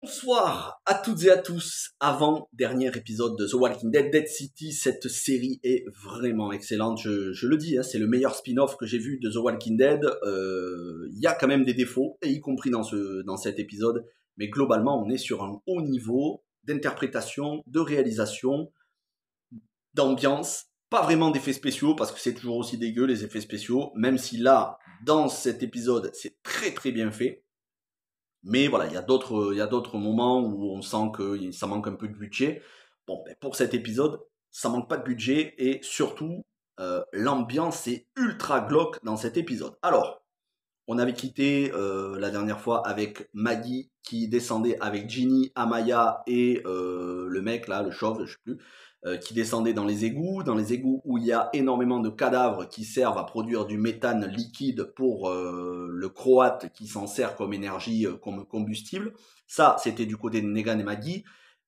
Bonsoir à toutes et à tous. Avant-dernier épisode de The Walking Dead, Dead City. Cette série est vraiment excellente. Je le dis, hein, c'est le meilleur spin-off que j'ai vu de The Walking Dead. Il y a quand même des défauts, et y compris dans cet épisode. Mais globalement, on est sur un haut niveau d'interprétation, de réalisation, d'ambiance. Pas vraiment d'effets spéciaux, parce que c'est toujours aussi dégueu les effets spéciaux. Même si là, dans cet épisode, c'est très très bien fait. Mais voilà, il y a d'autres moments où on sent que ça manque un peu de budget. Bon, ben, pour cet épisode, ça manque pas de budget et surtout, l'ambiance est ultra glauque dans cet épisode. Alors, on avait quitté la dernière fois avec Maggie qui descendait avec Ginny, Amaya et le mec là, le chauve, je sais plus, qui descendait dans les égouts où il y a énormément de cadavres qui servent à produire du méthane liquide pour le croate qui s'en sert comme énergie, comme combustible. Ça, c'était du côté de Negan et Maggie.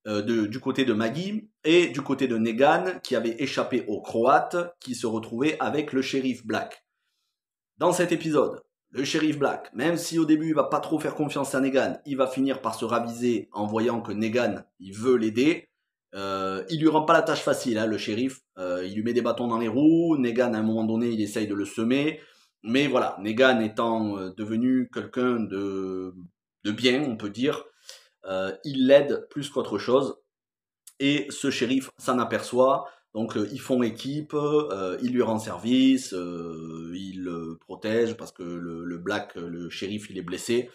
Du côté de Maggie et du côté de Negan qui avait échappé aux Croates qui se retrouvait avec le shérif Black. Dans cet épisode, le shérif Black, même si au début il va pas trop faire confiance à Negan, il va finir par se raviser en voyant que Negan, il veut l'aider. Il lui rend pas la tâche facile, hein, le shérif. Il lui met des bâtons dans les roues. Negan, à un moment donné, il essaye de le semer. Mais voilà, Negan étant devenu quelqu'un de bien, on peut dire, il l'aide plus qu'autre chose. Et ce shérif s'en aperçoit, donc ils font équipe, il lui rend service, il le protège parce que le Black, le shérif, il est blessé.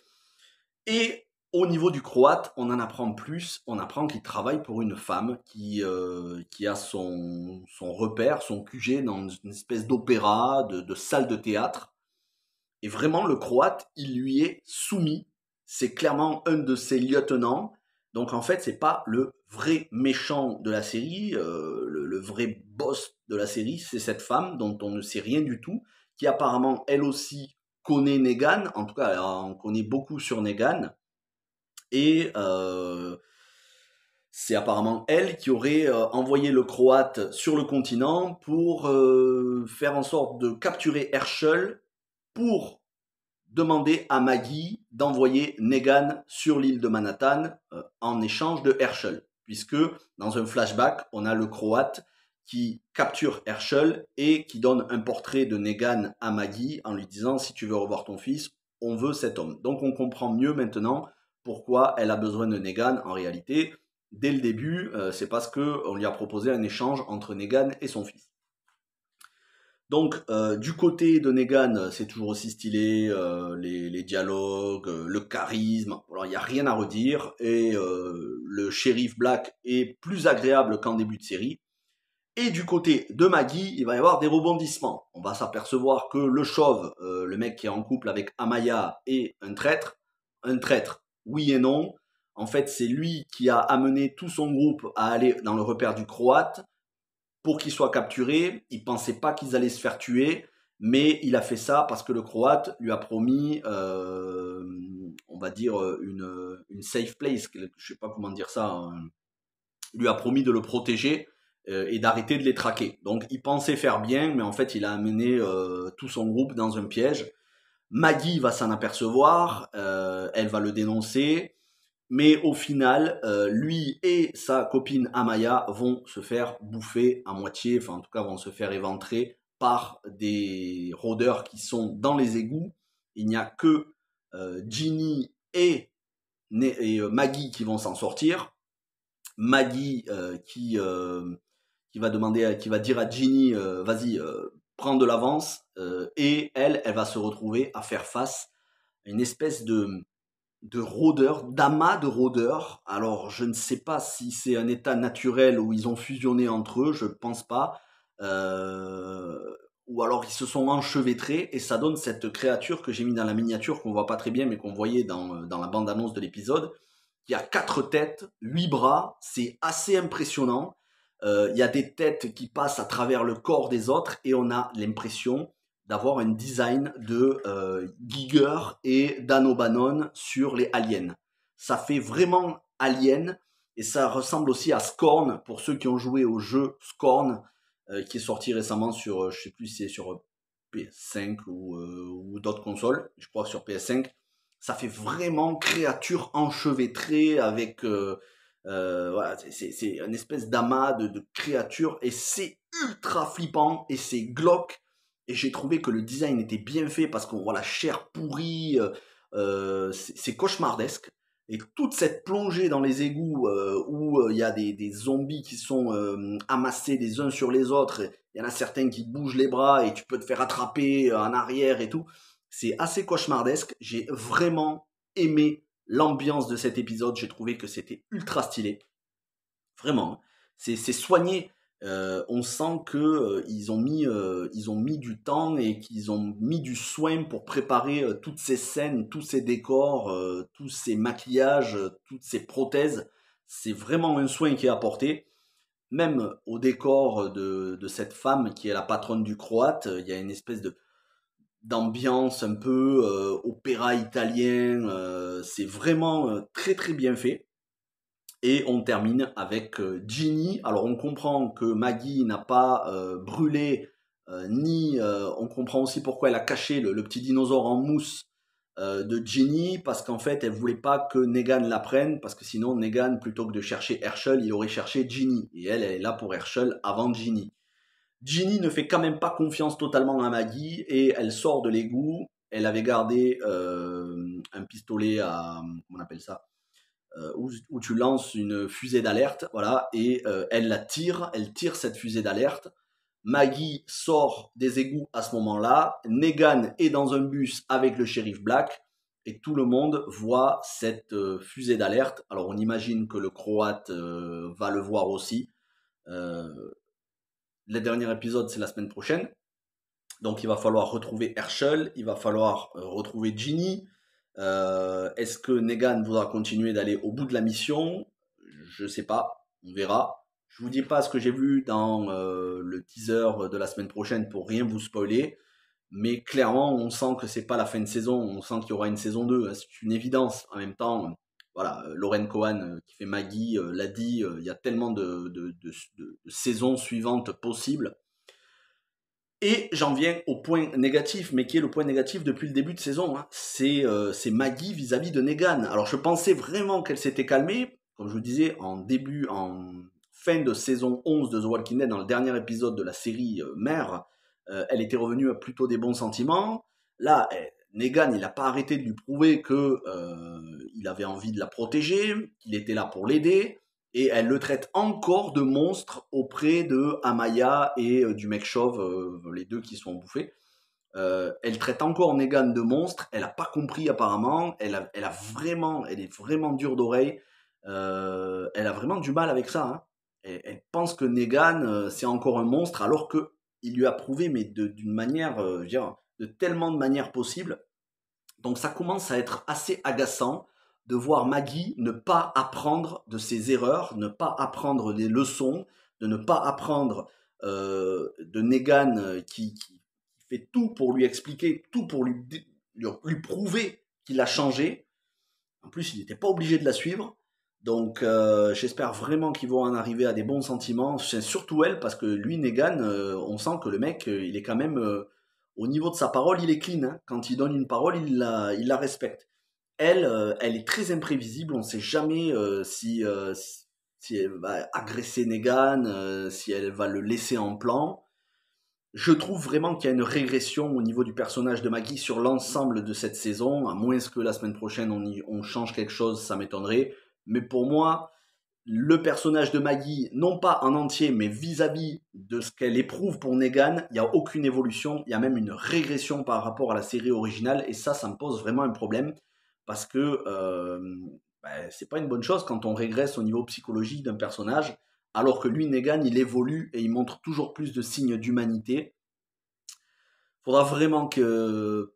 Et au niveau du croate, on en apprend plus, on apprend qu'il travaille pour une femme qui a son repère, son QG dans une espèce d'opéra, de salle de théâtre. Et vraiment, le croate, il lui est soumis. C'est clairement un de ses lieutenants. Donc en fait, c'est pas le vrai méchant de la série, le vrai boss de la série, c'est cette femme dont on ne sait rien du tout, qui apparemment elle aussi connaît Negan. En tout cas, elle en connaît beaucoup sur Negan. Et c'est apparemment elle qui aurait envoyé le Croate sur le continent pour faire en sorte de capturer Herschel pour demander à Maggie d'envoyer Negan sur l'île de Manhattan en échange de Herschel. Puisque dans un flashback, on a le Croate qui capture Herschel et qui donne un portrait de Negan à Maggie en lui disant « Si tu veux revoir ton fils, on veut cet homme ». Donc on comprend mieux maintenant pourquoi elle a besoin de Negan en réalité. Dès le début, c'est parce qu'on lui a proposé un échange entre Negan et son fils. Donc, du côté de Negan, c'est toujours aussi stylé, les dialogues, le charisme, alors il n'y a rien à redire, et le shérif Black est plus agréable qu'en début de série. Et du côté de Maggie, il va y avoir des rebondissements. On va s'apercevoir que le chauve, le mec qui est en couple avec Amaya, est un traître. Un traître, oui et non. En fait, c'est lui qui a amené tout son groupe à aller dans le repère du Croate pour qu'ils soient capturés. Il pensait pas qu'ils allaient se faire tuer, mais il a fait ça parce que le Croate lui a promis, on va dire, une safe place, je sais pas comment dire ça, hein. Lui a promis de le protéger et d'arrêter de les traquer. Donc il pensait faire bien, mais en fait il a amené tout son groupe dans un piège. Maggie va s'en apercevoir, elle va le dénoncer. Mais au final, lui et sa copine Amaya vont se faire bouffer à moitié, enfin en tout cas vont se faire éventrer par des rôdeurs qui sont dans les égouts. Il n'y a que Ginny et Maggie qui vont s'en sortir. Maggie qui va demander, qui va dire à Ginny, vas-y, prends de l'avance, et elle va se retrouver à faire face à une espèce de rôdeurs, d'amas de rôdeurs. Alors, je ne sais pas si c'est un état naturel où ils ont fusionné entre eux, je ne pense pas. Euh, ou alors ils se sont enchevêtrés et ça donne cette créature que j'ai mis dans la miniature, qu'on voit pas très bien, mais qu'on voyait dans la bande-annonce de l'épisode, qui a 4 têtes, 8 bras, c'est assez impressionnant. Il y a des têtes qui passent à travers le corps des autres et on a l'impression d'avoir un design de Giger et Dan O'Bannon sur les aliens. Ça fait vraiment alien et ça ressemble aussi à Scorn pour ceux qui ont joué au jeu Scorn qui est sorti récemment sur, je sais plus si c'est sur PS5 ou d'autres consoles, je crois que sur PS5. Ça fait vraiment créature enchevêtrée avec... voilà, c'est une espèce d'amas de créatures et c'est ultra flippant et c'est glauque. Et j'ai trouvé que le design était bien fait parce qu'on voit la chair pourrie, c'est cauchemardesque. Et toute cette plongée dans les égouts où il y a des zombies qui sont amassés les uns sur les autres, il y en a certains qui bougent les bras et tu peux te faire attraper en arrière et tout. C'est assez cauchemardesque. J'ai vraiment aimé l'ambiance de cet épisode. J'ai trouvé que c'était ultra stylé. Vraiment. C'est soigné. On sent que ils ont mis du temps et qu'ils ont mis du soin pour préparer toutes ces scènes, tous ces décors, tous ces maquillages, toutes ces prothèses. C'est vraiment un soin qui est apporté. Même au décor de cette femme qui est la patronne du Croate, il y a une espèce d'ambiance un peu opéra italien. C'est vraiment très très bien fait. Et on termine avec Ginny. Alors on comprend que Maggie n'a pas brûlé, ni on comprend aussi pourquoi elle a caché le petit dinosaure en mousse de Ginny, parce qu'en fait elle voulait pas que Negan la prenne, parce que sinon Negan, plutôt que de chercher Herschel, il aurait cherché Ginny. Et elle est là pour Herschel avant Ginny. Ginny ne fait quand même pas confiance totalement à Maggie et elle sort de l'égout. Elle avait gardé un pistolet à, comment on appelle ça, où tu lances une fusée d'alerte, voilà, et elle tire cette fusée d'alerte. Maggie sort des égouts à ce moment-là. Negan est dans un bus avec le shérif Black et tout le monde voit cette fusée d'alerte. Alors on imagine que le Croate va le voir aussi. Euh, le dernier épisode, c'est la semaine prochaine. Donc il va falloir retrouver Herschel, il va falloir retrouver Ginny. Est-ce que Negan voudra continuer d'aller au bout de la mission? Je sais pas, on verra. Je vous dis pas ce que j'ai vu dans le teaser de la semaine prochaine pour rien vous spoiler, mais clairement on sent que c'est pas la fin de saison, on sent qu'il y aura une saison 2, hein, c'est une évidence. En même temps, voilà, Lauren Cohan qui fait Maggie l'a dit, il y a tellement de saisons suivantes possibles. Et j'en viens au point négatif, mais qui est le point négatif depuis le début de saison, hein. C'est Maggie vis-à-vis de Negan. Alors je pensais vraiment qu'elle s'était calmée, comme je vous disais, en fin de saison 11 de The Walking Dead, dans le dernier épisode de la série Mère, elle était revenue à plutôt des bons sentiments. Là, Negan, il n'a pas arrêté de lui prouver que il avait envie de la protéger, qu'il était là pour l'aider. Et elle le traite encore de monstre auprès de Amaya et du mec chauve, les deux qui sont bouffés. Elle traite encore Negan de monstre. Elle a pas compris apparemment. Elle est vraiment dure d'oreille. Elle a vraiment du mal avec ça, hein. Elle pense que Negan c'est encore un monstre alors que il lui a prouvé, mais d'une manière, je veux dire, de tellement de manières possibles. Donc ça commence à être assez agaçant de voir Maggie ne pas apprendre de ses erreurs, ne pas apprendre des leçons, de ne pas apprendre de Negan qui fait tout pour lui expliquer, tout pour lui prouver qu'il a changé. En plus, il n'était pas obligé de la suivre. Donc j'espère vraiment qu'ils vont en arriver à des bons sentiments. C'est surtout elle, parce que lui, Negan, on sent que le mec, il est quand même, au niveau de sa parole, il est clean, hein. Quand il donne une parole, il la respecte. Elle, elle est très imprévisible. On ne sait jamais si elle va agresser Negan, si elle va le laisser en plan. Je trouve vraiment qu'il y a une régression au niveau du personnage de Maggie sur l'ensemble de cette saison, à moins que la semaine prochaine on change quelque chose, ça m'étonnerait. Mais pour moi, le personnage de Maggie, non pas en entier, mais vis-à-vis de ce qu'elle éprouve pour Negan, il n'y a aucune évolution, il y a même une régression par rapport à la série originale, et ça me pose vraiment un problème, parce que c'est pas une bonne chose quand on régresse au niveau psychologique d'un personnage, alors que lui, Negan, il évolue et il montre toujours plus de signes d'humanité. Faudra vraiment que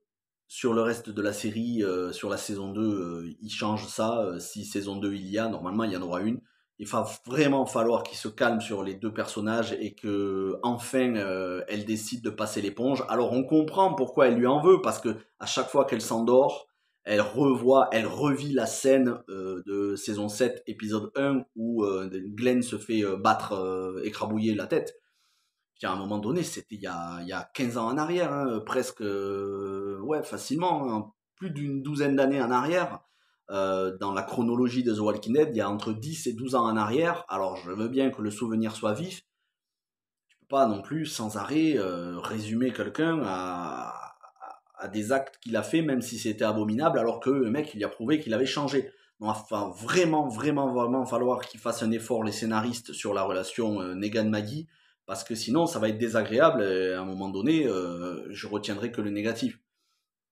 sur le reste de la série, sur la saison 2, ils changent ça. Si saison 2 il y a, normalement il y en aura une. Il va vraiment falloir qu'ils se calment sur les deux personnages et que enfin elle décide de passer l'éponge. Alors on comprend pourquoi elle lui en veut, parce que à chaque fois qu'elle s'endort, elle revit la scène de saison 7, épisode 1, où Glenn se fait battre, écrabouiller la tête. Puis à un moment donné, c'était il y a 15 ans en arrière, hein, presque, ouais, facilement, hein, plus d'une douzaine d'années en arrière. Dans la chronologie de The Walking Dead, il y a entre 10 et 12 ans en arrière. Alors je veux bien que le souvenir soit vif. Tu peux pas non plus sans arrêt résumer quelqu'un à des actes qu'il a fait, même si c'était abominable, alors que le mec, il a prouvé qu'il avait changé. Il va vraiment, vraiment, vraiment falloir qu'ils fassent un effort, les scénaristes, sur la relation Negan-Maggie, parce que sinon, ça va être désagréable, et à un moment donné, je retiendrai que le négatif.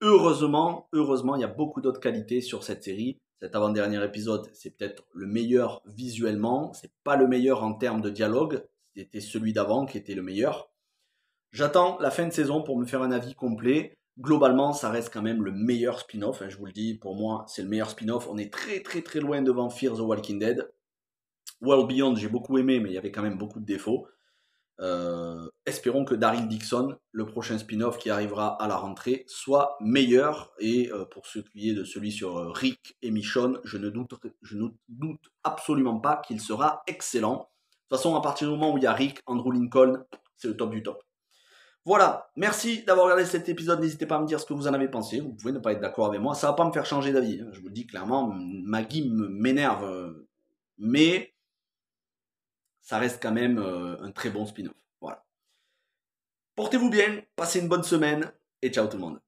Heureusement, il y a beaucoup d'autres qualités sur cette série. Cet avant-dernier épisode, c'est peut-être le meilleur visuellement, c'est pas le meilleur en termes de dialogue, c'était celui d'avant qui était le meilleur. J'attends la fin de saison pour me faire un avis complet. Globalement, ça reste quand même le meilleur spin-off. Je vous le dis, pour moi, c'est le meilleur spin-off. On est très très très loin devant Fear the Walking Dead. World Beyond, j'ai beaucoup aimé, mais il y avait quand même beaucoup de défauts. Espérons que Daryl Dixon, le prochain spin-off qui arrivera à la rentrée, soit meilleur. Et pour ce qui est de celui sur Rick et Michonne, je ne doute absolument pas qu'il sera excellent. De toute façon, à partir du moment où il y a Rick, Andrew Lincoln, c'est le top du top. Voilà, merci d'avoir regardé cet épisode. N'hésitez pas à me dire ce que vous en avez pensé. Vous pouvez ne pas être d'accord avec moi. Ça va pas me faire changer d'avis. Je vous le dis clairement, Maggie m'énerve. Mais ça reste quand même un très bon spin-off. Voilà. Portez-vous bien, passez une bonne semaine et ciao tout le monde.